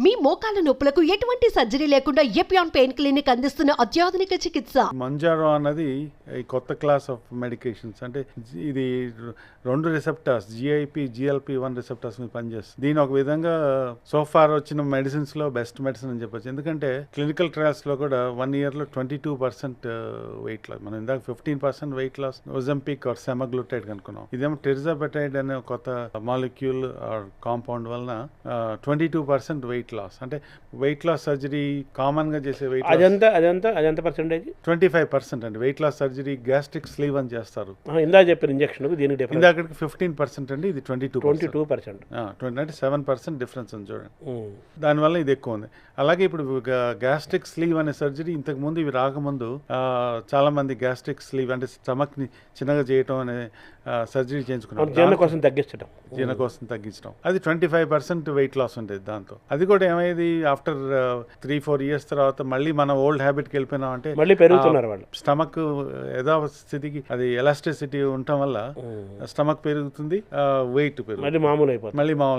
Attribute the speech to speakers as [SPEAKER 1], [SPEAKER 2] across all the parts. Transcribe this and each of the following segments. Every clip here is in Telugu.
[SPEAKER 1] మీ మోకాల నొప్పులకు ఎటువంటి సర్జరీ లేకుండా ఎపియాన్ పెయిన్ క్లినిక్ అందిస్తున్న అత్యాధునిక చికిత్స.
[SPEAKER 2] మంజారో అన్నది ఈ కొత్త క్లాస్ ఆఫ్ మెడికేషన్స్. అంటే ఇది 2 రిసెప్టార్స్ GIP GLP-1 రిసెప్టార్స్ మీద పనిచేస్తుంది. దీని ఒక విధంగా సోఫార్ వచ్చిన మెడిసిన్స్ లో బెస్ట్ మెడిసిన్ అని చెప్పొచ్చు. ఎందుకంటే క్లినికల్ ట్రయల్స్ లో కూడా 1 year లో 22% వెయిట్ లాస్. మనం ఇందాక 15% weight loss Ozempic or semaglutide కనుక్కున్నాం. ఇదేమో టెరిజాపెటైడ్ అనే కొత్త మాలిక్యూల్ ఆర్ కాంపౌండ్ వలన 22% వెయిట్ లాస్. అంటే వెయిట్ లాస్ సర్జరీ కామన్ గా చేసే వెయిట్
[SPEAKER 3] అదంతా పర్సెంటేజ్
[SPEAKER 2] 25% అండి. Weight loss surgery gastric sleeve అని చేస్తారు.
[SPEAKER 3] ఇందా చెప్పిన ఇంజెక్షన్ దీనికి డిఫరెన్స్
[SPEAKER 2] ఇందాకటికి 15% అండి, ఇది 22%. అంటే 7% డిఫరెన్స్ ఉంది చూడండి. దానివల్ల ఇది ఎక్కువ ఉంది. అలాగే ఇప్పుడు గ్యాస్ట్రిక్ స్లీవ్ అనే సర్జరీ ఇంతకు ముందు ఇవి రాకముందు చాలా మంది గ్యాస్ట్రిక్ స్లీవ్ అంటే స్టమక్ ని చిన్నగా చేయటం అనే సర్జరీ చేయించుకున్నారు.
[SPEAKER 3] జీర్ణ కోసం
[SPEAKER 2] తగ్గించడం. అది 25% వెయిట్ లాస్ ఉండేది. దాంతో అది కూడా ఏమైంది, ఆఫ్టర్ 3-4 years తర్వాత మళ్ళీ మన ఓల్డ్ హ్యాబిట్కి వెళ్ళిపోయినాం. అంటే
[SPEAKER 3] మళ్ళీ పెరుగుతున్నారు వాళ్ళు.
[SPEAKER 2] స్టమక్ యథాస్థితికి అది ఎలాస్టిసిటీ ఉండటం వల్ల స్టమక్ పెరుగుతుంది, వెయిట్
[SPEAKER 3] మళ్ళీ మామూలు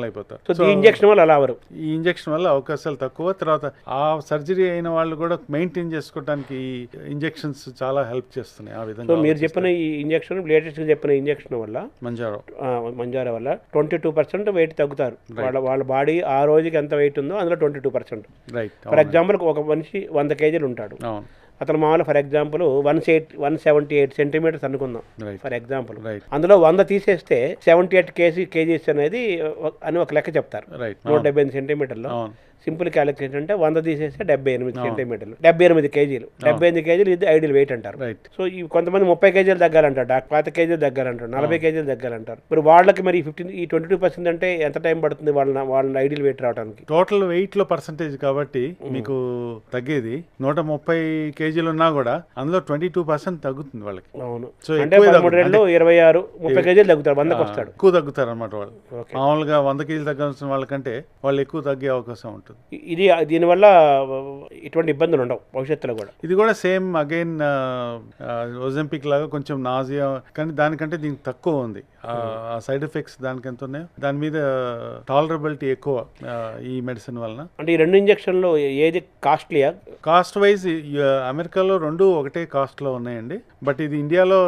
[SPEAKER 2] అయిపోతారు.
[SPEAKER 3] ఈ ఇంజెక్షన్ వల్ల అలా అవరు.
[SPEAKER 2] ఈ ఇంజెక్షన్ వల్ల అవకాశాలు తక్కువ. తర్వాత ఆ సర్జరీ అయిన వాళ్ళు కూడా మెయింటైన్ చేసుకోవడానికి ఈ ఇంజెక్షన్స్ చాలా హెల్ప్ చేస్తున్నాయి. ఆ విధంగా
[SPEAKER 3] మీరు చెప్పిన ఈ ఇంజెక్షన్, లేటెస్ట్ చెప్పిన ఇంజెక్షన్ వల్ల మంజారో వల్ల 22% వెయిట్ తగ్గుతారు. వాళ్ళ బాడీ ఆ రోజుకి ఎంత వెయిట్ ఉందో అందులో 22%. ఫర్ ఎగ్జాంపుల్ ఒక మనిషి 100 kg ఉంటాడు. అతను మామూలు ఫర్ ఎగ్జాంపుల్ 178 centimeters అనుకుందాం ఫర్ ఎగ్జాంపుల్. అందులో 100 తీసేస్తే 78 kgs అనేది అని ఒక లెక్క చెప్తారు. 178 centimeters సింపుల్ క్యాలిక్యులేషన్ అంటే 100 తీసేస్తే 78 centimeters, 78 kg. 78 kg ఇది ఐడియల్ వెయిట్ అంటారు. సో ఈ కొంతమంది 30 kg తగ్గాలంటారు, 40 kg తగ్గాలంటారు, 40 kg తగ్గాలంటారు. మరి వాళ్ళకి మరి 22% అంటే ఎంత టైం పడుతుంది వాళ్ళ ఐడియల్ వెయిట్ రావడానికి?
[SPEAKER 2] టోటల్ వెయిట్ లో పర్సంటేజ్ కాబట్టి మీకు తగ్గేది 130 kg ఉన్నా కూడా అందులో 22% తగ్గుతుంది వాళ్ళకి.
[SPEAKER 3] అవును. సో అంటే 13 26 30 kg తగ్గుతారు, 100కి వస్తాడు.
[SPEAKER 2] ఎక్కువ తగ్గుతారు అనమాట వాళ్ళు. మామూలుగా 100 kg తగ్గాల్సిన వాళ్ళకంటే వాళ్ళు ఎక్కువ తగ్గే అవకాశం ఉంటుంది.
[SPEAKER 3] ఇది దీనివల్ల ఎటువంటి ఇబ్బందులు ఉండవు భవిష్యత్తులో కూడా.
[SPEAKER 2] ఇది కూడా సేమ్ అగైన్ ఒజంపిక్ లాగా కొంచెం నాజియా, కానీ దానికంటే దీనికి తక్కువ ఉంది. ఆ సైడ్ ఎఫెక్ట్స్ దానికి ఎంత ఉన్నాయో దాని మీద టాలరబిలిటీ ఎక్కువ ఈ మెడిసిన్ వలన.
[SPEAKER 3] అంటే ఈ 2 ఇంజెక్షన్లు ఏది కాస్ట్లీయా?
[SPEAKER 2] కాస్ట్ వైజ్ అమెరికాలో 2 ఒకటే కాస్ట్ లో ఉన్నాయండి. బట్ ఇది ఇండియాలో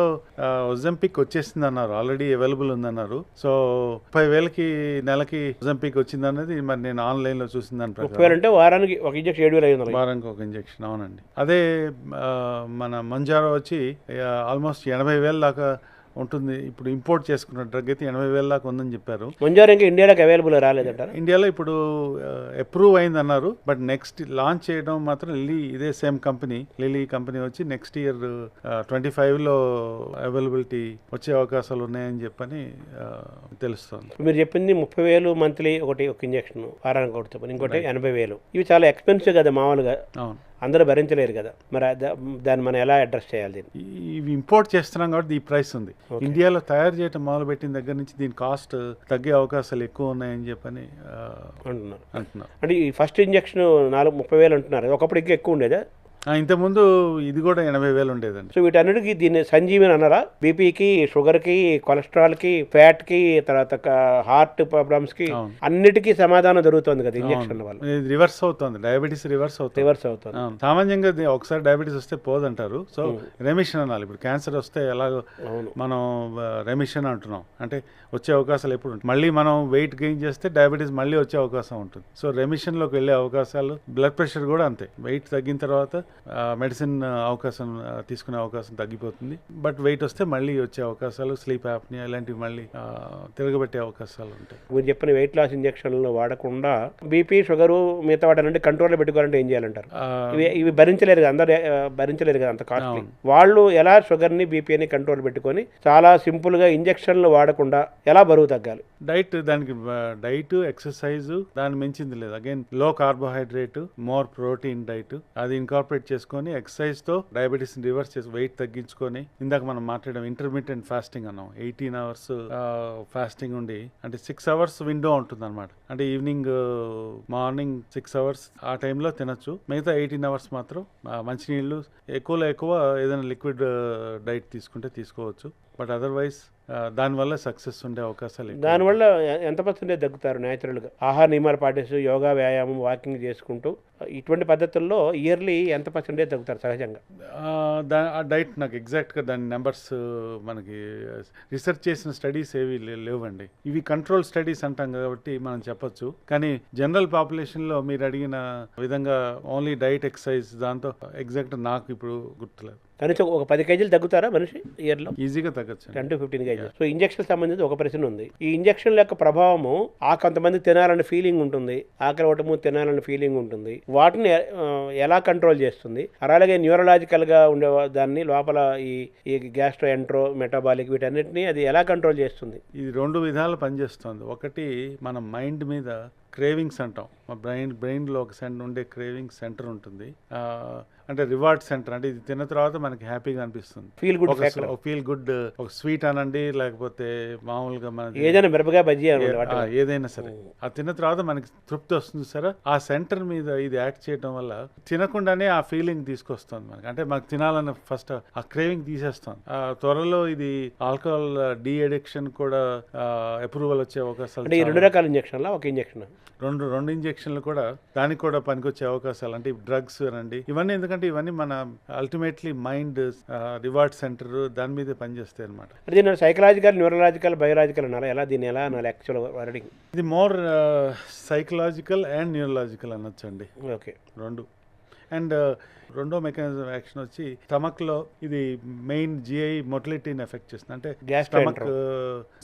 [SPEAKER 2] ఒజంపిక్ వచ్చేసింది అన్నారు, ఆల్రెడీ అవైలబుల్ ఉందన్నారు. సో 30,000కి నెలకి ఒజంపిక్ వచ్చింది అన్నది మరి నేను ఆన్లైన్ లో చూసిన దాని ప్రకారం.
[SPEAKER 3] అంటే వారానికి ఒక ఇంజెక్షన్ 7,500.
[SPEAKER 2] వారానికి ఒక ఇంజెక్షన్. అవునండి. అదే మన మంజారో వచ్చి ఆల్మోస్ట్ 80,000 దాకా ఉంటుంది. ఇప్పుడు ఇంపోర్ట్ చేసుకున్న డ్రగ్ అయితే 80,000 దాకా ఉందని చెప్పారు.
[SPEAKER 3] మంజారో ఇంకా ఇండియాలోకి అవైలబుల్ రాలేదంటారు.
[SPEAKER 2] ఇండియాలో ఇప్పుడు అప్రూవ్ అయింది అన్నారు. బట్ నెక్స్ట్ లాంచ్ చేయడం మాత్రం ఇదే సేమ్ కంపెనీ, లిలీ కంపెనీ వచ్చి నెక్స్ట్ ఇయర్ 25లో అవైలబిలిటీ వచ్చే అవకాశాలు ఉన్నాయని చెప్పని తెలుస్తుంది.
[SPEAKER 3] మీరు చెప్పింది 30,000 మంత్లీ ఒక ఇంజెక్షన్, వారానికి ఒకటి చెప్పండి, ఇంకోటి 80,000. ఇవి చాలా ఎక్స్పెన్సివ్ కదా మామూలుగా. అవును, అందరూ భరించలేరు కదా. మరి దాన్ని మనం ఎలా అడ్రస్ చేయాలి?
[SPEAKER 2] ఇవి ఇంపోర్ట్ చేస్తున్నాం కాబట్టి ఈ ప్రైస్ ఉంది. ఇండియాలో తయారు చేయడం మొదలు పెట్టిన దగ్గర నుంచి దీని కాస్ట్ తగ్గే అవకాశాలు ఎక్కువ ఉన్నాయని చెప్పని అంటున్నారు.
[SPEAKER 3] అంటే ఈ ఫస్ట్ ఇంజెక్షన్ 30,000 అంటున్నారు, ఒకప్పుడు ఇంకా ఎక్కువ ఉండేదా?
[SPEAKER 2] ఇంతకుముందు ఇది కూడా 80,000 ఉండేదండి.
[SPEAKER 3] సో వీటన్నిటికీ దీన్ని సంజీవని అన్నారా? బీపీకి, షుగర్కి, కొలెస్ట్రాల్కి, ఫ్యాట్కి, తర్వాత హార్ట్ ప్రాబ్లమ్స్కి అన్నిటికీ సమాధానం దొరుకుతుంది కదా ఇంజెక్షన్ వల్ల.
[SPEAKER 2] రివర్స్ అవుతుంది, డయాబెటీస్ రివర్స్ అవుతుంది. సామాన్యంగా ఒకసారి డయాబెటీస్ వస్తే పోదంటారు. సో రెమిషన్ అనాలి. ఇప్పుడు క్యాన్సర్ వస్తే ఎలాగో మనం రెమిషన్ అంటున్నాం, అంటే వచ్చే అవకాశాలు ఎప్పుడు ఉంటాయి. మళ్ళీ మనం వెయిట్ గెయిన్ చేస్తే డయాబెటీస్ మళ్ళీ వచ్చే అవకాశం ఉంటుంది. సో రెమిషన్లోకి వెళ్ళే అవకాశాలు. బ్లడ్ ప్రెషర్ కూడా అంతే. వెయిట్ తగ్గిన తర్వాత మెడిసిన్ అవకాశం తీసుకునే అవకాశం తగ్గిపోతుంది. బట్ వెయిట్ వస్తే మళ్ళీ వచ్చే అవకాశాలు, స్లీప్ యాప్నియా ఇలాంటివి మళ్ళీ తిరగబెట్టే అవకాశాలు ఉంటాయి.
[SPEAKER 3] మీరు చెప్పిన వెయిట్ లాస్ ఇంజెక్షన్లు వాడకుండా బీపీ, షుగర్, మిగతా వాటి కంట్రోల్లో పెట్టుకోవాలంటే ఏం చేయాలంటారు? ఇవి భరించలేరు కదా, అందరూ భరించలేరు కదా అంత కాస్ట్లీ. వాళ్ళు ఎలా షుగర్ని, బీపీని కంట్రోల్ పెట్టుకొని చాలా సింపుల్గా ఇంజెక్షన్లు వాడకుండా ఎలా బరువు తగ్గాలి?
[SPEAKER 2] దానికి డైట్, ఎక్సర్సైజ్ దాన్ని మించింది లేదు. అగైన్ లో కార్బోహైడ్రేట్, మోర్ ప్రోటీన్ డైట్ అది ఇన్కార్పొరేట్ చేసుకొని ఎక్సర్సైజ్ తో డయాబెటీస్ రివర్స్ చేసి వెయిట్ తగ్గించుకొని, ఇందాక మనం మాట్లాడడం ఇంటర్మీడియట్ ఫాస్టింగ్ అన్నాం. 18 hours ఫాస్టింగ్ ఉండి, అంటే 6 hours విండో ఉంటుంది అనమాట. అంటే ఈవినింగ్ మార్నింగ్ 6 hours ఆ టైంలో తినొచ్చు. మిగతా 18 hours మాత్రం మంచినీళ్ళు, ఎక్కువలో ఎక్కువ ఏదైనా లిక్విడ్ డైట్ తీసుకుంటే తీసుకోవచ్చు. బట్ అదర్వైజ్ దానివల్ల సక్సెస్ ఉండే అవకాశాలు ఎక్కువ.
[SPEAKER 3] దానివల్ల ఎంత పర్సెంటేజ్ తగ్గుతారు న్యాచురల్గా ఆహార నియమాలు పాటిస్తూ యోగా వ్యాయామం వాకింగ్ చేసుకుంటూ ఇటువంటి పద్ధతుల్లో ఇయర్లీ ఎంత పర్సెంటేజ్ తగ్గుతారు సహజంగా?
[SPEAKER 2] ఆ డైట్ నాకు ఎగ్జాక్ట్గా దాని నెంబర్స్ మనకి రీసెర్చ్ చేసిన స్టడీస్ ఏవి లేవండి. ఇవి కంట్రోల్ స్టడీస్ అంటాం కాబట్టి మనం చెప్పొచ్చు. కానీ జనరల్ పాపులేషన్లో మీరు అడిగిన విధంగా ఓన్లీ డైట్ ఎక్సర్సైజ్ దాంతో ఎగ్జాక్ట్ నాకు ఇప్పుడు గుర్తులేదు.
[SPEAKER 3] కనీసం ఒక 10 కేజీలు తగ్గుతారా మనిషి ఇయర్లో?
[SPEAKER 2] ఈజీగా తగ్గచ్చు.
[SPEAKER 3] 10 to 15 కేజీలు. సో ఇంజక్షన్ సంబంధించి ఒక ప్రశ్న ఉంది. ఈ ఇంజక్షన్ల యొక్క ప్రభావము కొంతమంది తినాలనే ఫీలింగ్ ఉంటుంది, ఆకలి ఒకటము తినాలనే ఫీలింగ్ ఉంటుంది. వాటిని ఎలా కంట్రోల్ చేస్తుంది? అలాగే న్యూరలాజికల్గా ఉండే దాన్ని లోపల ఈ గ్యాస్ట్రో ఎంట్రో మెటాబాలిక్ వీటన్నిటిని అది ఎలా కంట్రోల్ చేస్తుంది?
[SPEAKER 2] ఇది 2 విధాలు పనిచేస్తుంది. ఒకటి మన మైండ్ మీద క్రేవింగ్స్ అంటాం. మా బ్రెయిన్లో ఒక ఉండే క్రేవింగ్ సెంటర్ ఉంటుంది. అంటే రివార్డ్ సెంటర్. అంటే ఇది తిన్న తర్వాత మనకి హ్యాపీగా అనిపిస్తుంది. ఫీల్ గుడ్ ఒక స్వీట్ అనండి, లేకపోతే మామూలుగా మన
[SPEAKER 3] ఏదైనా మిరపకాయ బజ్జీ
[SPEAKER 2] ఏదైనా సరే ఆ తిన్న తర్వాత మనకి తృప్తి వస్తుంది సరే. ఆ సెంటర్ మీద ఇది యాక్ట్ చేయడం వల్ల తినకుండానే ఆ ఫీలింగ్ తీసుకొస్తుంది మనకి. అంటే మనకు తినాలని ఫస్ట్ ఆ క్రేవింగ్ తీసేస్తాం. త్వరలో ఇది ఆల్కహాల్ డీ అడిక్షన్ కూడా అప్రూవల్ వచ్చే అవకాశాలు.
[SPEAKER 3] 2 రకాల ఇంజక్షన్లా ఒక ఇంజక్షన్?
[SPEAKER 2] రెండు ఇంజక్షన్లు కూడా దానికి కూడా పనికొచ్చే అవకాశాలు. అంటే డ్రగ్స్ అనండి ఇవన్నీ. ఎందుకంటే ఇవన్నీ మన అల్టిమేట్లీ మైండ్ రివార్డ్ సెంటర్ దాని మీదే పనిచేస్తాయి అనమాట.
[SPEAKER 3] దీన్ని సైకలాజికల్, న్యూరలాజికల్, బయోలాజికల్ అనాలి. ఎలా అనాలి యాక్చువల్ వర్డింగ్?
[SPEAKER 2] ఇది మోర్ సైకలాజికల్ అండ్ న్యూరలాజికల్ అనొచ్చండి.
[SPEAKER 3] ఓకే,
[SPEAKER 2] రెండు. అండ్ రెండో మెకానిజం యాక్షన్ వచ్చి స్టమక్ లో ఇది మెయిన్ జిఐ మొటిలిటీని ఎఫెక్ట్ చేస్తుంది. అంటే స్టమక్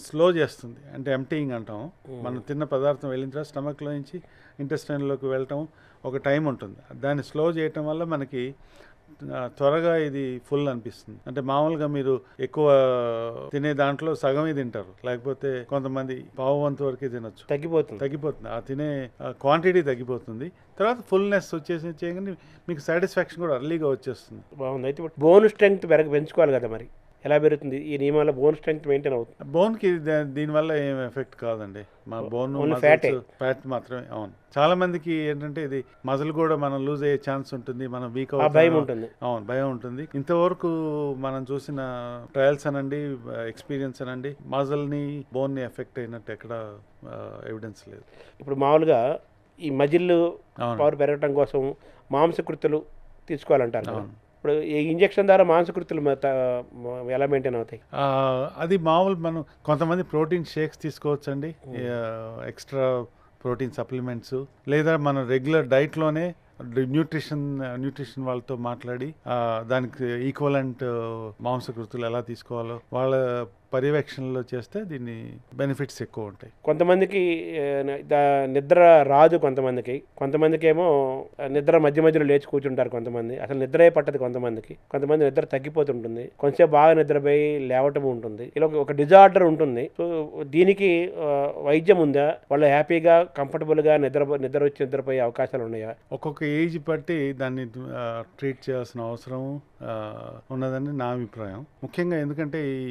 [SPEAKER 2] స్లో చేస్తుంది. అంటే ఎంప్టీయింగ్ అంటాం. మనం తిన్న పదార్థం వెళ్ళిన తర్వాత స్టమక్ లో నుంచి ఇంటెస్టైన్లోకి వెళ్ళటం ఒక టైం ఉంటుంది. దాన్ని స్లో చేయటం వల్ల మనకి త్వరగా ఇది ఫుల్ అనిపిస్తుంది. అంటే మామూలుగా మీరు ఎక్కువ తినే దాంట్లో సగమే తింటారు, లేకపోతే కొంతమంది పావు వంతు వరకే తినొచ్చు. తగ్గిపోతుంది ఆ తినే క్వాంటిటీ తగ్గిపోతుంది. తర్వాత ఫుల్నెస్ వచ్చేసి చేయగానే మీకు సాటిస్ఫాక్షన్ కూడా అర్లీగా వచ్చేస్తుంది.
[SPEAKER 3] బాగుంది. అయితే బోన్ స్ట్రెంగ్త్ పెంచుకోవాలి కదా, మరి ఎలా పెరుగుతుంది ఈ నియమాల? బోన్ స్ట్రెంగ్త్ మెయింటైన్ అవుతుంది?
[SPEAKER 2] బోన్కి దీనివల్ల ఏం ఎఫెక్ట్ కాదండి. మా బోన్ ఫ్యాట్ మాత్రమే. అవును, చాలా మందికి ఏంటంటే ఇది మజిల్ కూడా మనం లూజ్ అయ్యే ఛాన్స్ ఉంటుంది, మనం వీక్
[SPEAKER 3] భయం ఉంటుంది.
[SPEAKER 2] అవును, భయం ఉంటుంది. ఇంతవరకు మనం చూసిన ట్రయల్స్ అనండి, ఎక్స్పీరియన్స్ అనండి, మజిల్ని బోన్ని ఎఫెక్ట్ అయినట్టు ఎక్కడ ఎవిడెన్స్ లేదు.
[SPEAKER 3] ఇప్పుడు మామూలుగా ఈ మజిల్ పవర్ పెరగటం కోసం మాంసకృతులు తీసుకోవాలంటారు. ఇప్పుడు ఈ ఇంజక్షన్ ద్వారా మాంసకృతులు ఎలా మెయింటైన్ అవుతాయి?
[SPEAKER 2] అది మామూలు మనం కొంతమంది ప్రోటీన్ షేక్స్ తీసుకోవచ్చండి, ఎక్స్ట్రా ప్రోటీన్ సప్లిమెంట్స్, లేదా మనం రెగ్యులర్ డైట్లోనే న్యూట్రిషన్ వాళ్ళతో మాట్లాడి దానికి ఈక్వలెంట్ మాంసకృతులు ఎలా తీసుకోవాలో వాళ్ళ పర్యవేక్షణలో చేస్తే దీన్ని బెనిఫిట్స్ ఎక్కువ ఉంటాయి.
[SPEAKER 3] కొంతమందికి నిద్ర రాదు, కొంతమందికి ఏమో నిద్ర మధ్యలో లేచి కూర్చుంటారు, కొంతమంది అసలు నిద్రే పట్టదు, కొంతమంది నిద్ర తగ్గిపోతుంటుంది, కొంచెం బాగా నిద్రపోయి లేవటం ఉంటుంది. ఇలా ఒక డిజార్డర్ ఉంటుంది. సో దీనికి వైద్యం ఉందా? వాళ్ళు హ్యాపీగా కంఫర్టబుల్గా నిద్ర వచ్చి నిద్రపోయే అవకాశాలు ఉన్నాయా?
[SPEAKER 2] ఒక్కొక్క ఏజ్ బట్టి దాన్ని ట్రీట్ చేయాల్సిన అవసరం ఉన్నదని నా అభిప్రాయం. ముఖ్యంగా ఎందుకంటే ఈ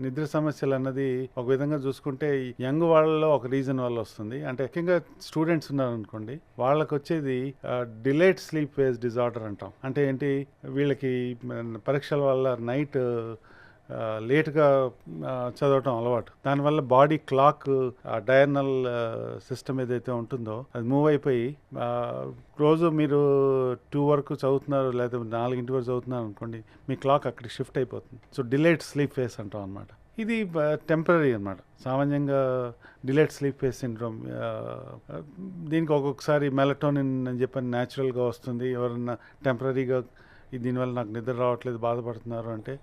[SPEAKER 2] నిద్ర సమస్యలు అన్నది ఒక విధంగా చూసుకుంటే యంగ్ వాళ్ళలో ఒక రీజన్ వల్ల వస్తుంది. అంటే ముఖ్యంగా స్టూడెంట్స్ ఉన్నారనుకోండి, వాళ్ళకి వచ్చేది డిలేడ్ స్లీప్ ఫేజ్ డిజార్డర్ అంటాం. అంటే ఏంటి, వీళ్ళకి పరీక్షల వల్ల నైట్ లేట్గా చదవటం అలవాటు. దానివల్ల బాడీ క్లాక్ డయర్నల్ సిస్టమ్ ఏదైతే ఉంటుందో అది మూవ్ అయిపోయి రోజు మీరు 2 వరకు చదువుతున్నారు లేదా 4 వరకు చదువుతున్నారు అనుకోండి, మీ క్లాక్ అక్కడికి షిఫ్ట్ అయిపోతుంది. సో డిలేడ్ స్లీప్ ఫేస్ అంటాం అనమాట. ఇది టెంపరీ అనమాట. సామాన్యంగా డిలేడ్ స్లీప్ ఫేస్ సిండ్రోమ్, దీనికి ఒక్కొక్కసారి మెలటోనిన్ అని చెప్పని న్యాచురల్గా వస్తుంది. ఎవరన్నా టెంపరీగా దీనివల్ల నాకు నిద్ర రావట్లేదు బాధపడుతున్నారు అంటే